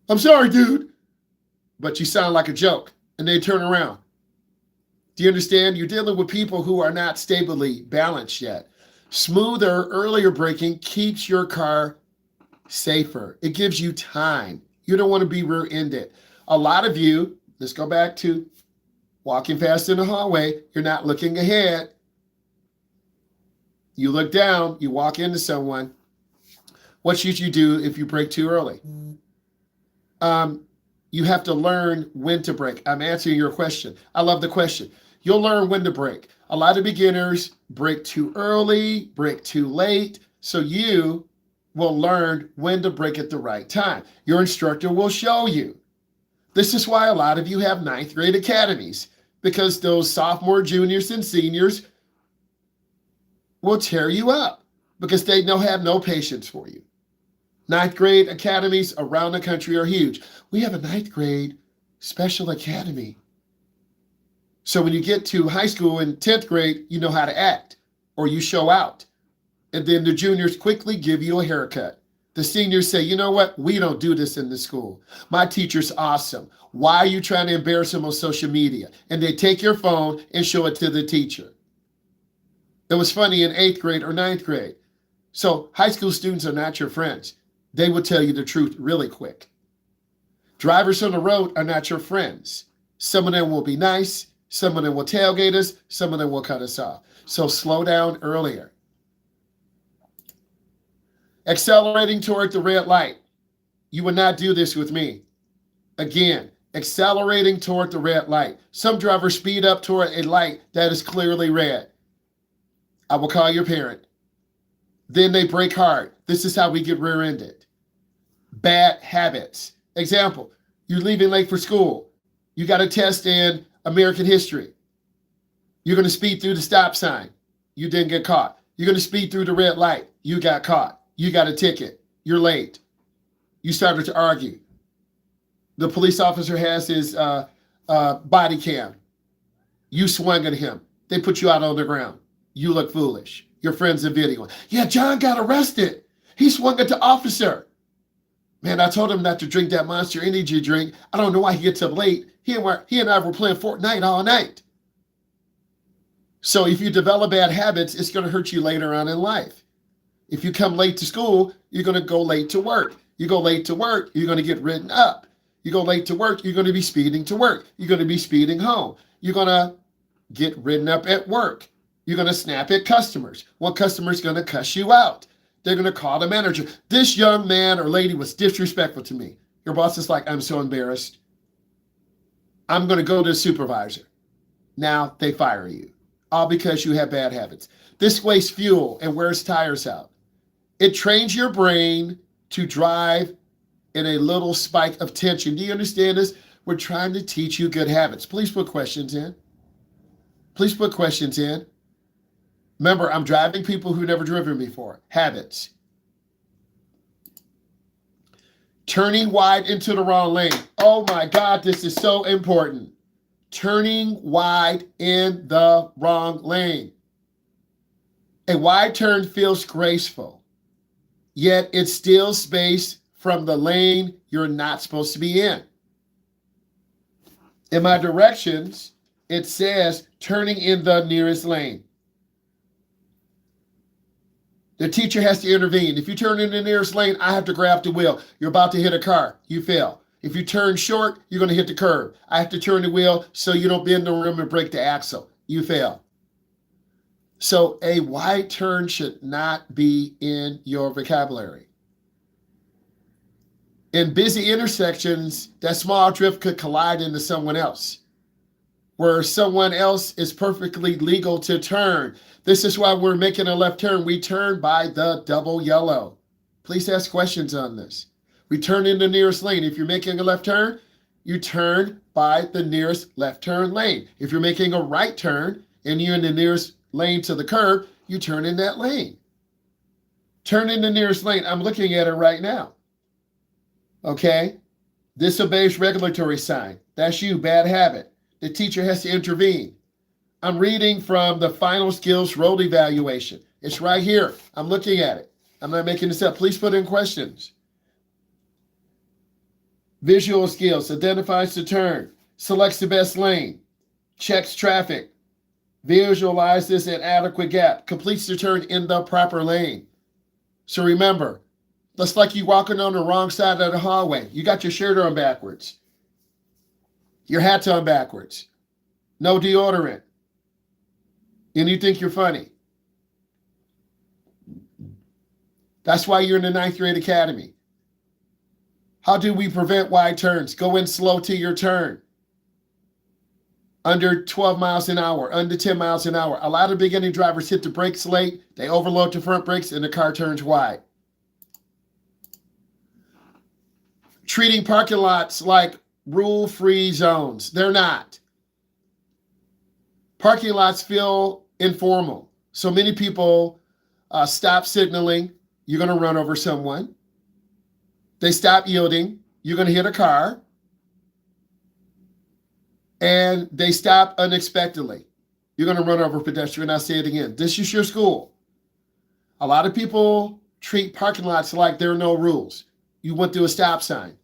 I'm sorry, dude. But you sound like a joke. And they turn around. Do you understand? You're dealing with people who are not stably balanced yet. Smoother, earlier braking keeps your car safer. It gives you time. You don't want to be rear-ended. A lot of you, let's go back to walking fast in the hallway. You're not looking ahead. You look down, you walk into someone. What should you do if you brake too early? You have to learn when to brake. I'm answering your question. I love the question. You'll learn when to brake. A lot of beginners brake too early, brake too late. So you will learn when to brake at the right time. Your instructor will show you. This is why a lot of you have 9th grade academies, because those sophomore, juniors, and seniors will tear you up because they have no patience for you. 9th grade academies around the country are huge. We have a 9th grade special academy. So when you get to high school in 10th grade, you know how to act or you show out. And then the juniors quickly give you a haircut. The seniors say, you know what? We don't do this in the school. My teacher's awesome. Why are you trying to embarrass him on social media? And they take your phone and show it to the teacher. It was funny in 8th grade or 9th grade. So high school students are not your friends. They will tell you the truth really quick. Drivers on the road are not your friends. Some of them will be nice. Some of them will tailgate us. Some of them will cut us off. So slow down earlier. Accelerating toward the red light. You would not do this with me. Again, accelerating toward the red light. Some drivers speed up toward a light that is clearly red. I will call your parent. Then they brake hard. This is how we get rear-ended. Bad habits. Example, you're leaving late for school. You got a test in American history. You're going to speed through the stop sign. You didn't get caught. You're going to speed through the red light. You got caught. You got a ticket. You're late. You started to argue. The police officer has his body cam. You swung at him. They put you out on the ground. You look foolish. Your friends are videoing. Yeah, John got arrested. He swung at the officer. Man, I told him not to drink that Monster Energy drink. I don't know why he gets up late. He and I were playing Fortnite all night. So if you develop bad habits, it's going to hurt you later on in life. If you come late to school, you're going to go late to work. You go late to work, you're going to get written up. You go late to work, you're going to be speeding to work. You're going to be speeding home. You're going to get written up at work. You're going to snap at customers. One customer's going to cuss you out. They're going to call the manager. This young man or lady was disrespectful to me. Your boss is like, I'm so embarrassed. I'm going to go to the supervisor. Now they fire you. All because you have bad habits. This wastes fuel and wears tires out. It trains your brain to drive in a little spike of tension. Do you understand this? We're trying to teach you good habits. Please put questions in. Please put questions in. Remember, I'm driving people who've never driven before. Habits. Turning wide into the wrong lane. Oh my God, this is so important. Turning wide in the wrong lane. A wide turn feels graceful, yet it's still space from the lane you're not supposed to be in. In my directions, it says turning in the nearest lane. The teacher has to intervene. If you turn in the nearest lane, I have to grab the wheel. You're about to hit a car. You fail. If you turn short, you're going to hit the curb. I have to turn the wheel so you don't bend the rim and break the axle. You fail. So a wide turn should not be in your vocabulary. In busy intersections, that small drift could collide into someone else, where someone else is perfectly legal to turn. This is why we're making a left turn. We turn by the double yellow. Please ask questions on this. We turn in the nearest lane. If you're making a left turn, you turn by the nearest left turn lane. If you're making a right turn and you're in the nearest lane to the curb, you turn in that lane. Turn in the nearest lane. I'm looking at it right now. Okay? Disobeys regulatory sign. That's you, bad habit. The teacher has to intervene. I'm reading from the final skills road evaluation. It's right here. I'm looking at it. I'm not making this up. Please put in questions. Visual skills, identifies the turn, selects the best lane, checks traffic, visualizes an adequate gap, completes the turn in the proper lane. So remember, that's like you walking on the wrong side of the hallway. You got your shirt on backwards, your hat's on backwards, no deodorant, and you think you're funny. That's why you're in the 9th grade academy. How do we prevent wide turns? Go in slow to your turn. Under 12 miles an hour, under 10 miles an hour. A lot of beginning drivers hit the brakes late. They overload the front brakes and the car turns wide. Treating parking lots like rule-free zones. They're not. Parking lots feel informal. So many people stop signaling. You're going to run over someone. They stop yielding. You're going to hit a car. And they stop unexpectedly. You're going to run over a pedestrian. I'll say it again. This is your school. A lot of people treat parking lots like there are no rules. You went through a stop sign.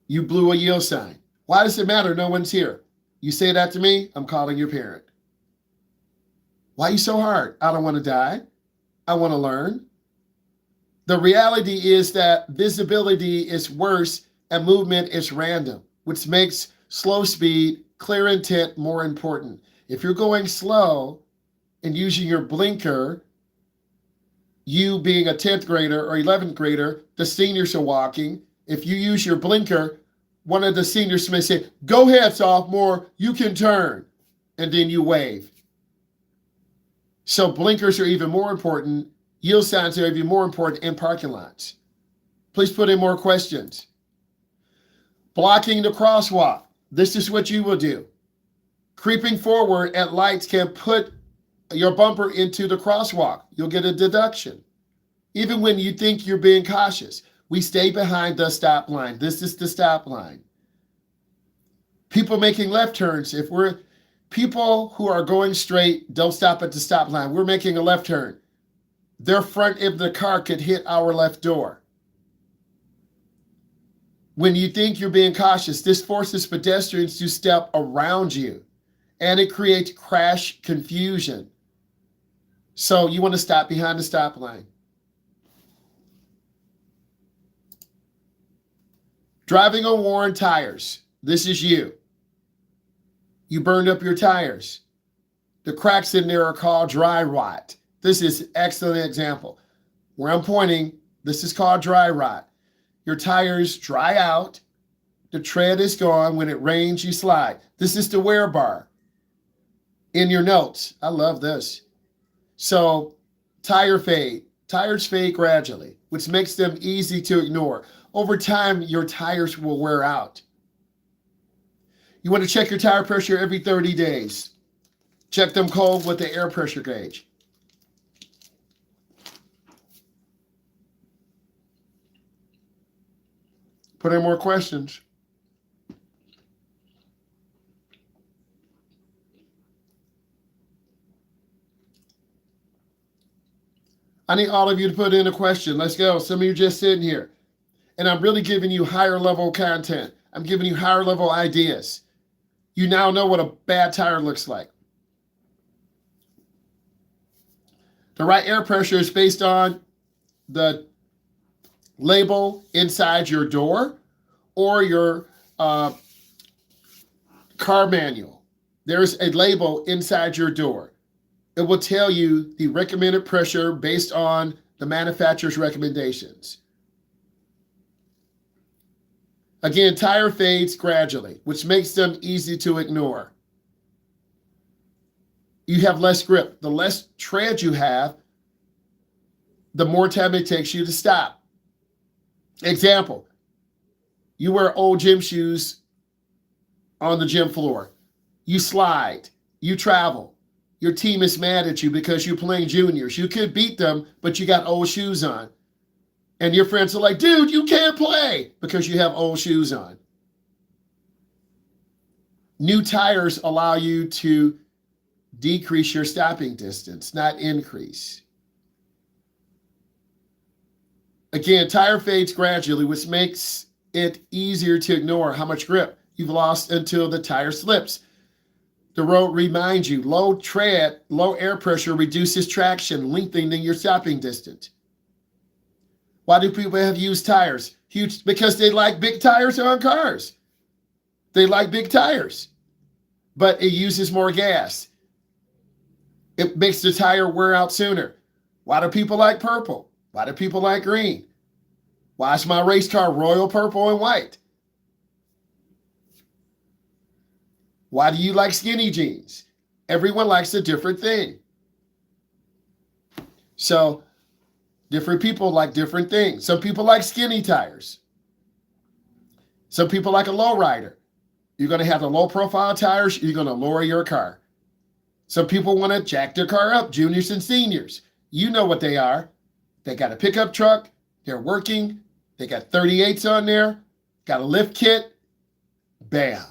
You blew a yield sign. Why does it matter? No one's here. You say that to me, I'm calling your parent. Why are you so hard? I don't want to die. I want to learn. The reality is that visibility is worse and movement is random, which makes slow speed, clear intent more important. If you're going slow and using your blinker, you being a 10th grader or 11th grader, the seniors are walking. If you use your blinker, one of the seniors may say, go ahead, sophomore, you can turn. And then you wave. So blinkers are even more important. Yield signs are even more important in parking lots. Please put in more questions. Blocking the crosswalk. This is what you will do. Creeping forward at lights can put your bumper into the crosswalk. You'll get a deduction. Even when you think you're being cautious, we stay behind the stop line. This is the stop line. People making left turns. People who are going straight, don't stop at the stop line. We're making a left turn. Their front of the car could hit our left door. When you think you're being cautious, this forces pedestrians to step around you, and it creates crash confusion. So you want to stop behind the stop line. Driving on worn tires. This is you. You burned up your tires. The cracks in there are called dry rot. This is an excellent example. Where I'm pointing, this is called dry rot. Your tires dry out. The tread is gone. When it rains, you slide. This is the wear bar in your notes. I love this. So tire fade. Tires fade gradually, which makes them easy to ignore. Over time, your tires will wear out. You want to check your tire pressure every 30 days. Check them cold with the air pressure gauge. Put in more questions. I need all of you to put in a question. Let's go. Some of you are just sitting here. And I'm really giving you higher level content. I'm giving you higher level ideas. You now know what a bad tire looks like. The right air pressure is based on the label inside your door or your car manual. There's a label inside your door. It will tell you the recommended pressure based on the manufacturer's recommendations. Again, tire fades gradually, which makes them easy to ignore. You have less grip. The less tread you have, the more time it takes you to stop. Example, you wear old gym shoes on the gym floor. You slide, you travel. Your team is mad at you because you're playing juniors. You could beat them, but you got old shoes on. And your friends are like, dude, you can't play because you have old shoes on. New tires allow you to decrease your stopping distance, not increase. Again, tire fades gradually, which makes it easier to ignore how much grip you've lost until the tire slips. The road reminds you, low tread, low air pressure reduces traction, lengthening your stopping distance. Why do people have used tires? Huge, because they like big tires on cars. They like big tires, but it uses more gas. It makes the tire wear out sooner. Why do people like purple? Why do people like green? Why is my race car royal purple and white? Why do you like skinny jeans? Everyone likes a different thing. So different people like different things. Some people like skinny tires. Some people like a low rider. You're going to have the low profile tires. You're going to lower your car. Some people want to jack their car up, juniors and seniors. You know what they are. They got a pickup truck. They're working. They got 38s on there. Got a lift kit. Bam.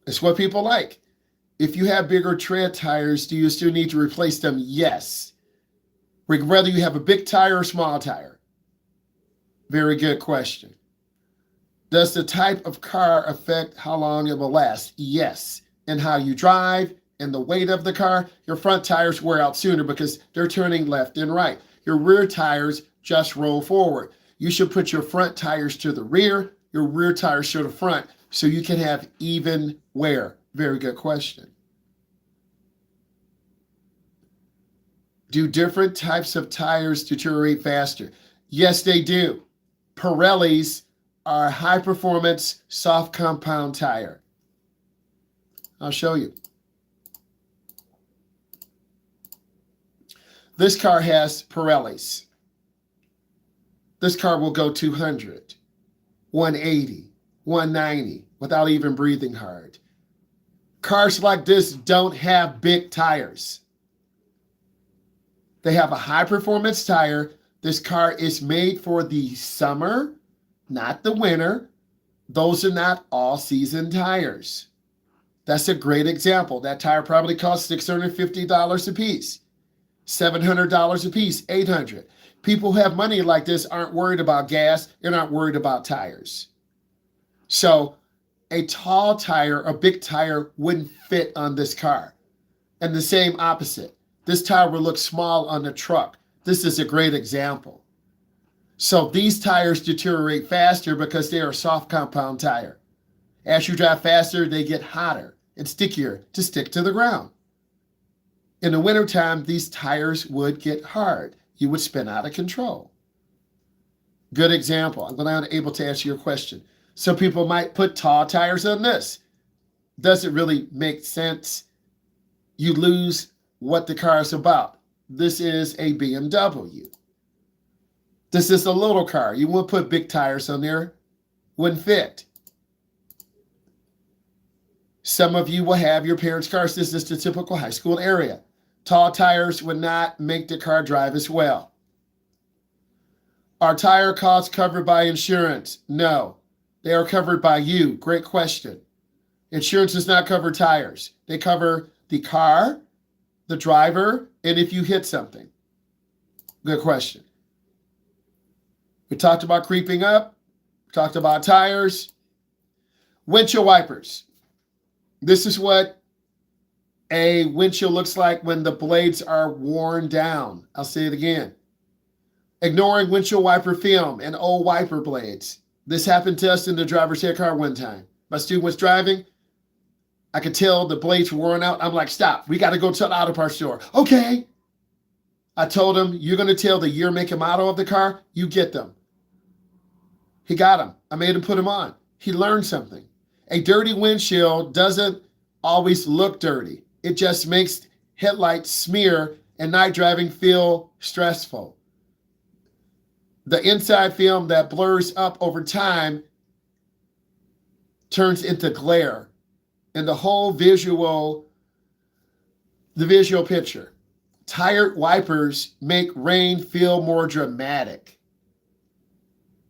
It's what people like. If you have bigger tread tires, do you still need to replace them? Yes. Whether you have a big tire or small tire. Very good question. Does the type of car affect how long it will last? Yes. And how you drive and the weight of the car, your front tires wear out sooner because they're turning left and right. Your rear tires just roll forward. You should put your front tires to the rear, your rear tires to the front, so you can have even wear. Very good question. Do different types of tires deteriorate faster? Yes, they do. Pirellis are a high-performance soft compound tire. I'll show you. This car has Pirellis. This car will go 200, 180, 190 without even breathing hard. Cars like this don't have big tires. They have a high-performance tire. This car is made for the summer, not the winter. Those are not all-season tires. That's a great example. That tire probably costs $650 a piece, $700 a piece, $800. People who have money like this aren't worried about gas. They're not worried about tires. So a tall tire, a big tire, wouldn't fit on this car. And the same opposite. This tire will look small on the truck. This is a great example. So these tires deteriorate faster because they are a soft compound tire. As you drive faster, they get hotter and stickier to stick to the ground. In the wintertime, these tires would get hard. You would spin out of control. Good example. I'm not able to answer your question. Some people might put tall tires on this. Doesn't really make sense. You lose what the car is about. This is a BMW. This is a little car. You wouldn't put big tires on there. Wouldn't fit. Some of you will have your parents' cars. This is the typical high school area. Tall tires would not make the car drive as well. Are tire costs covered by insurance? No. They are covered by you. Great question. Insurance does not cover tires. They cover the car, the driver, and if you hit something. Good question. We talked about creeping up. We talked about tires. Windshield wipers. This is what a windshield looks like when the blades are worn down. I'll say it again. Ignoring windshield wiper film and old wiper blades. This happened to us in the driver's ed car one time. My student was driving. I could tell the blades were worn out. I'm like, stop. We got to go to the auto parts store. Okay. I told him, you're going to tell the year, make, and model of the car. You get them. He got them. I made him put them on. He learned something. A dirty windshield doesn't always look dirty. It just makes headlights smear and night driving feel stressful. The inside film that blurs up over time turns into glare and the whole visual picture. Tired wipers make rain feel more dramatic.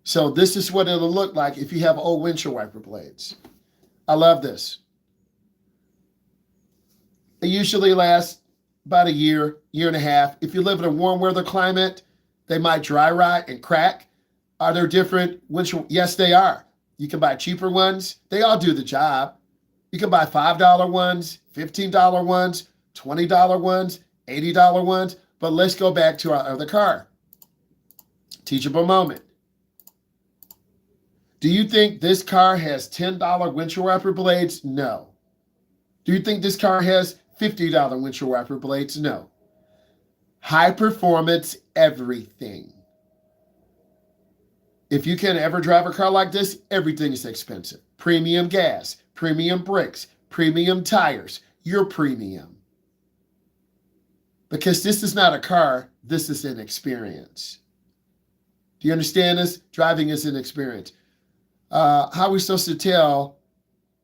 So this is what it'll look like if you have old windshield wiper blades. I love this. It usually lasts about a year, year and a half. If you live in a warm weather climate, they might dry rot and crack. Are there different windshield? Yes, they are. You can buy cheaper ones. They all do the job. You can buy $5 ones, $15 ones, $20 ones, $80 ones. But let's go back to our other car. Teachable moment. Do you think this car has $10 windshield wiper blades? No. Do you think this car has $50 windshield wiper blades? No. High performance everything. If you can ever drive a car like this, everything is expensive. Premium gas, premium brakes, premium tires, your premium. Because this is not a car, this is an experience. Do you understand this? Driving is an experience. How are we supposed to tell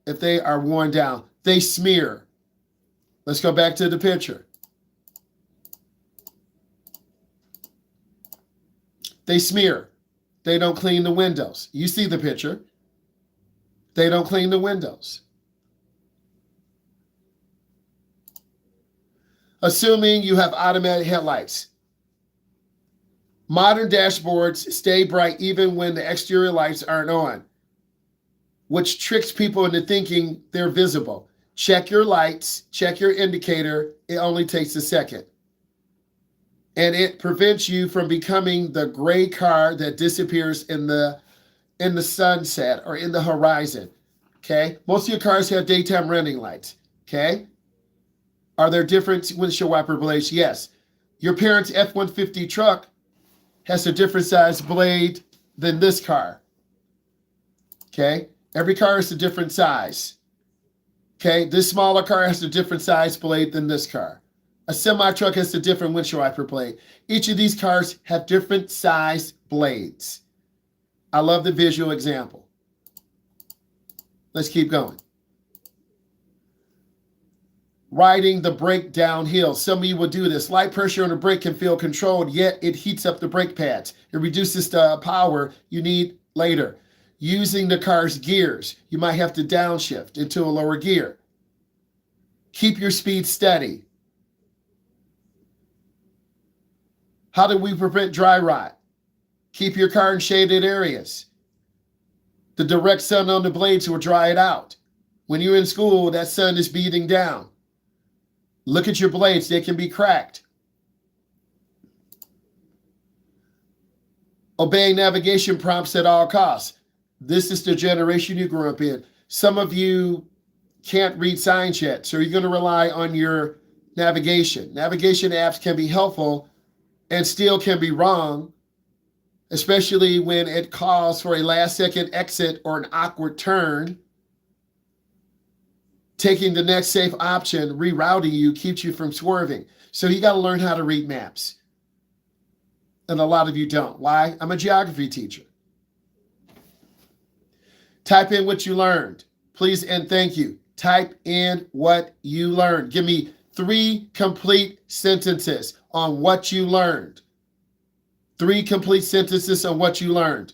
if they are worn down? They smear. Let's go back to the picture. They smear. They don't clean the windows. You see the picture. They don't clean the windows. Assuming you have automatic headlights. Modern dashboards stay bright even when the exterior lights aren't on, which tricks people into thinking they're visible. Check your lights, check your indicator. It only takes a second. And it prevents you from becoming the gray car that disappears in the sunset or in the horizon. Okay? Most of your cars have daytime running lights. Okay? Are there different windshield wiper blades? Yes. Your parents' F-150 truck has a different size blade than this car. Okay? Every car is a different size. Okay? This smaller car has a different size blade than this car. A semi-truck has a different windshield wiper blade. Each of these cars have different size blades. I love the visual example. Let's keep going. Riding the brake downhill. Some of you will do this. Light pressure on the brake can feel controlled, yet it heats up the brake pads. It reduces the power you need later. Using the car's gears, you might have to downshift into a lower gear. Keep your speed steady. How do we prevent dry rot? Keep your car in shaded areas. The direct sun on the blades will dry it out. When you're in school, that sun is beating down. Look at your blades, they can be cracked. Obeying navigation prompts at all costs. This is the generation you grew up in. Some of you can't read signs yet, so you're going to rely on your navigation. Navigation apps can be helpful and still can be wrong, especially when it calls for a last-second exit or an awkward turn. Taking the next safe option, rerouting you, keeps you from swerving. So you got to learn how to read maps. And a lot of you don't. Why? I'm a geography teacher. Type in what you learned. Please and thank you. Type in what you learned. Give me 3 complete sentences on what you learned. 3 complete sentences on what you learned.